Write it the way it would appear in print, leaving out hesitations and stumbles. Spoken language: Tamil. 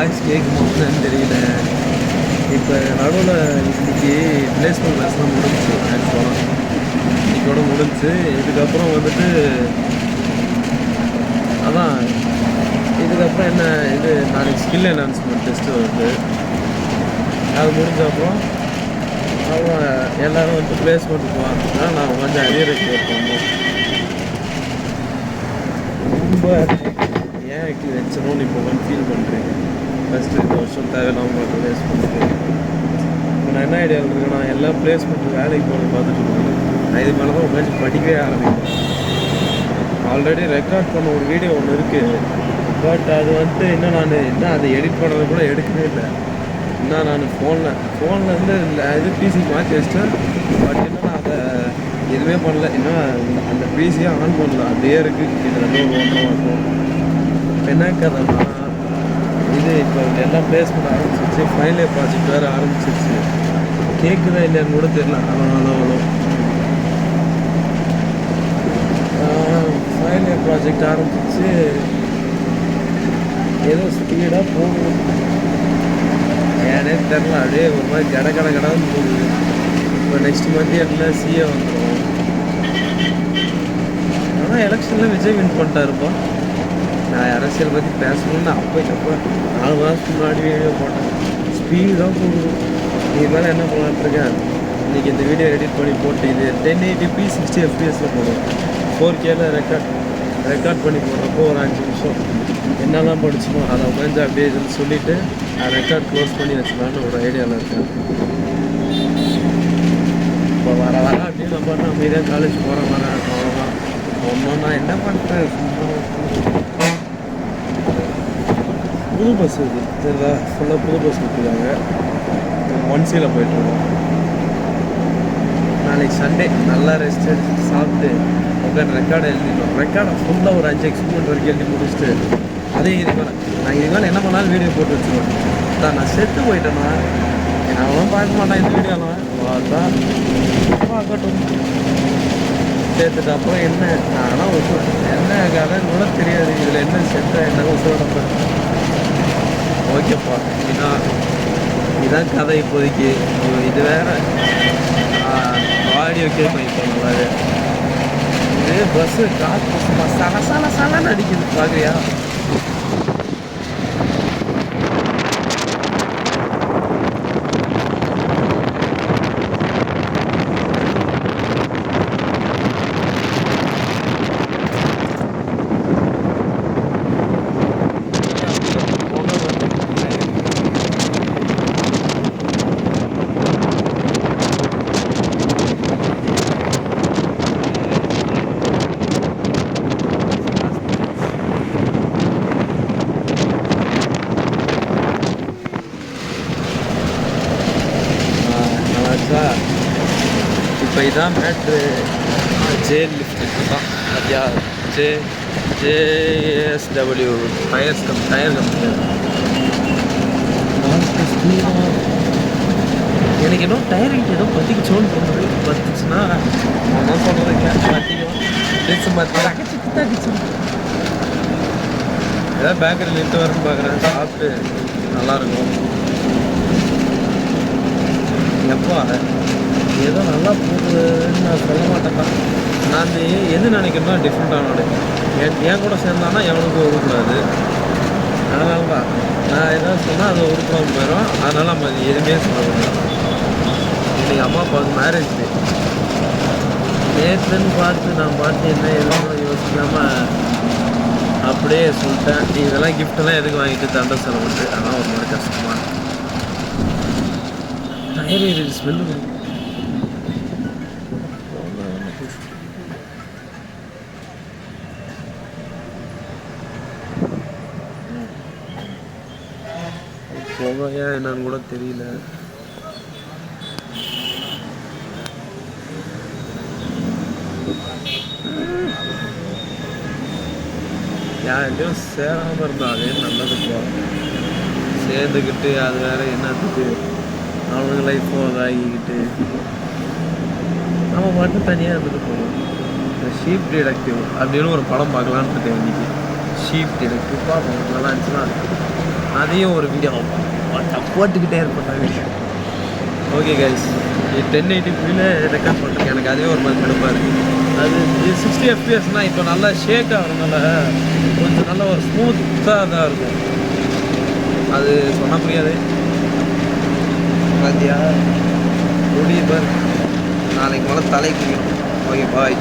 வாய்ஸ் கேட்குமான்னு தெரியல. இப்போ நடுவில் இன்னைக்கு பிளேஸ்மெண்ட் கிளாஸ்லாம் முடிஞ்சிச்சு. ஆக்சுவலாக இன்னைக்கோட முடிஞ்சிச்சு. இதுக்கப்புறம் வந்துட்டு அதான் இதுக்கப்புறம் என்ன இது நாளைக்கு ஸ்கில் என்ஹான்ஸ்மெண்ட் டெஸ்ட்டு வருது. அது முடிஞ்ச அப்புறம் அவங்க எல்லோரும் வந்து பிளேஸ்மெண்ட்டுக்கு வாங்கினா நான் கொஞ்சம் அரியர் பண்ணணும். ரொம்ப ஏன் வச்சணும்னு இப்போ கொஞ்சம் ஃபீல் பண்ணுறேன். ஃபஸ்ட்டு இந்த வருஷம் தேவையில்லாமல் பிளேஸ்மெண்ட்டுக்கு இப்போ நான் என்ன ஐடியாவில் இருக்கேன்னா எல்லா பிளேஸ்மெண்ட்டு வேலைக்கு போகிறது பார்த்துட்டு இருக்கேன். நான் இது மேலே தான் உட்காந்து படிக்கவே ஆரம்பிப்பேன். ஆல்ரெடி ரெக்கார்ட் பண்ண ஒரு வீடியோ ஒன்று இருக்குது. பட் அது வந்து இன்னும் நான் இன்னும் அதை எடிட் பண்ணுறது கூட எடுக்கவே இல்லை. இன்னும் நான் ஃபோன்லேருந்து இது பிசிக்கு மாற்றி வச்சிட்டேன். பட் இன்னும் நான் அதை எதுவுமே பண்ணல. இன்னும் அந்த பிசியை ஆன் பண்ணல. அப்படியே இருக்குது. இது வந்து ஒரு 1.5 இருக்கும். இப்போ என்ன கதைன்னா இது இப்போ எல்லாம் பிளேஸ்மெண்ட் ஆரம்பிச்சிருச்சு. ஃபைனல் இயர் ப்ராஜெக்ட் வேறு ஆரம்பிச்சிருச்சு. கேட்குதா இல்லையான்னு கூட தெரியல. அவ்வளோ ஃபைனல் இயர் ப்ராஜெக்ட் ஆரம்பிச்சு ஏதோ ஸ்பீடாக போகணும். ஏன்னே தெரில. அப்படியே ஒரு மாதிரி கடன்னு போகுது. இப்போ நெக்ஸ்ட் மந்த் எல்லாம் சிஏ வந்துடும். ஆனால் எலெக்ஷனில் விஜய் வின் பண்ணிட்டாருப்பா. நான் அரசியல் பற்றி பேசணும்னு அப்போ 4 மாதத்துக்கு முன்னாடி வீடியோ போட்டேன். ஸ்பீடாக போகுது. இது மேலே என்ன பண்ணலான்ட்ருக்கேன். இன்றைக்கி இந்த வீடியோ எடிட் பண்ணி போட்டு இது 1080p 60 fps போடுவோம். 4Kல ரெக்கார்ட் பண்ணி போடுறப்போ ஒரு 5 நிமிஷம் என்னெல்லாம் படிச்சுமோ அதை உட்காந்து அப்படியே இதுன்னு சொல்லிவிட்டு அதை ரெக்கார்ட் க்ளோஸ் பண்ணி வச்சுக்கலான்னு ஒரு ஐடியாவில் இருக்கேன். இப்போ வர அப்படியே நம்ம அமைதியாக காலேஜ் போகிற மாதிரி இருக்கும். அவ்வளோதான். ஒன்றும் நான் என்ன பண்ணுறேன். புது பஸ் இது சரிதா. ஃபுல்லாக புது பஸ் விட்டுருக்காங்க. 1C போயிட்டுருக்கோம். நாளைக்கு சண்டே நல்லா ரெஸ்ட் எடுத்துட்டு சாப்பிட்டு உட்காந்து ரெக்கார்டை எழுதிட்டோம். ரெக்கார்டை ஃபுல்லாக ஒரு 5 எக்ஸ்பெரிமெண்ட் வரைக்கும் எழுதி முடிச்சுட்டு அதே இதுக்கு நான் இதுக்கு மேலே என்ன பண்ணாலும் வீடியோ போட்டு வச்சுருவேன். தான் நான் செத்து போயிட்டேன்னா அவனும் பார்க்க மாட்டான் இந்த வீடியோலாம். பார்த்தா பார்க்கட்டும். சேர்த்துட்டு அப்புறம் என்ன ஆனால் என்ன கதைன்னு கூட தெரியாது. இதில் என்ன செத்தா என்ன உசுரோட. ஓகேப்பா. இதான் கதை இப்போதைக்கு. இது வேறு ஆடியோ கேட்கும். இப்போ நல்லாவே இது பஸ்ஸு காற்று சலன்னு அடிக்குது. பார்க்குறியா? இப்போ இதான் மேட்ரு. ஜேஎல் லிஃப்ட் தான். அப்படியா? JSW tyre company. எனக்கு இன்னும் டயர் ஹீட் ஏதோ பற்றிக்குச்சோன்னு தோணுது. பற்றிச்சுன்னா நான் தான் சொல்கிறது கேஸ் பற்றிக்கும். டிச்சு மற்ற ஏதாவது பேக்கரியில் நின்று வரணும்னு பார்க்குறேன். சாப்பிட்டு நல்லாயிருக்கும். எப்போ ஏதோ நல்லா போகுதுன்னு நான் சொல்ல மாட்டேன்ப்பா. நான் எது நினைக்கிறேன்னா டிஃப்ரெண்ட்டான என் கூட சேர்ந்தானா எவனுக்கும் உருக்கூடாது. அதனால தான் நான் எதாவது சொன்னால் அதை உருக்கூடாமல் போயிடும். அதனால் நம்ம எதுவுமே சொல்லக்கூடாது. இன்றைக்கி அம்மா அப்பாவுக்கு மேரேஜ் டே. நேற்றுன்னு நான் என்ன எதுவும் யோசிக்காமல் அப்படியே சொல்லிட்டேன். இதெல்லாம் கிஃப்டெல்லாம் எதுக்கு வாங்கிட்டு தண்டை செலவுட்டு. அதெல்லாம் ஒரு மாதிரி கஷ்டமாக டயர் ஸ்மெல்லு. போகையா என்னன்னு கூட தெரியல. யார்கிட்டையும் சேராமல் இருந்தால் அதே நல்லது. சேர்ந்துக்கிட்டு அது வேற என்னத்துக்கு அவனுக்கு லைஃப் இதாகிக்கிட்டு நம்ம மட்டும் தனியாக இருந்துட்டு போகணும். ஷீப் டிடெக்டிவ் அப்படின்னு ஒரு படம் பார்க்கலான்னு இருக்கேன் இன்னைக்கு. ஷீப் டிடெக்டிவ் பார்ப்போம். நல்லா இருந்துச்சுன்னா அதையும் ஒரு வீடியோ போட்டுக்கிட்டே இருப்பேன் video. Okay guys, 1080p record பண்ணுறேன். எனக்கு அதே ஒரு மாதிரி கடுப்பாக இருக்குது. அது 60 fpsனால் இப்போ நல்லா ஷேக் ஆகிறதுனால கொஞ்சம் நல்லா ஒரு ஸ்மூத்தாக தான் இருக்கும். அது சொன்ன புரியாது. பாத்தியா முடியுது பாரு. நாளைக்கு மேலே தலைக்கு. Okay bye.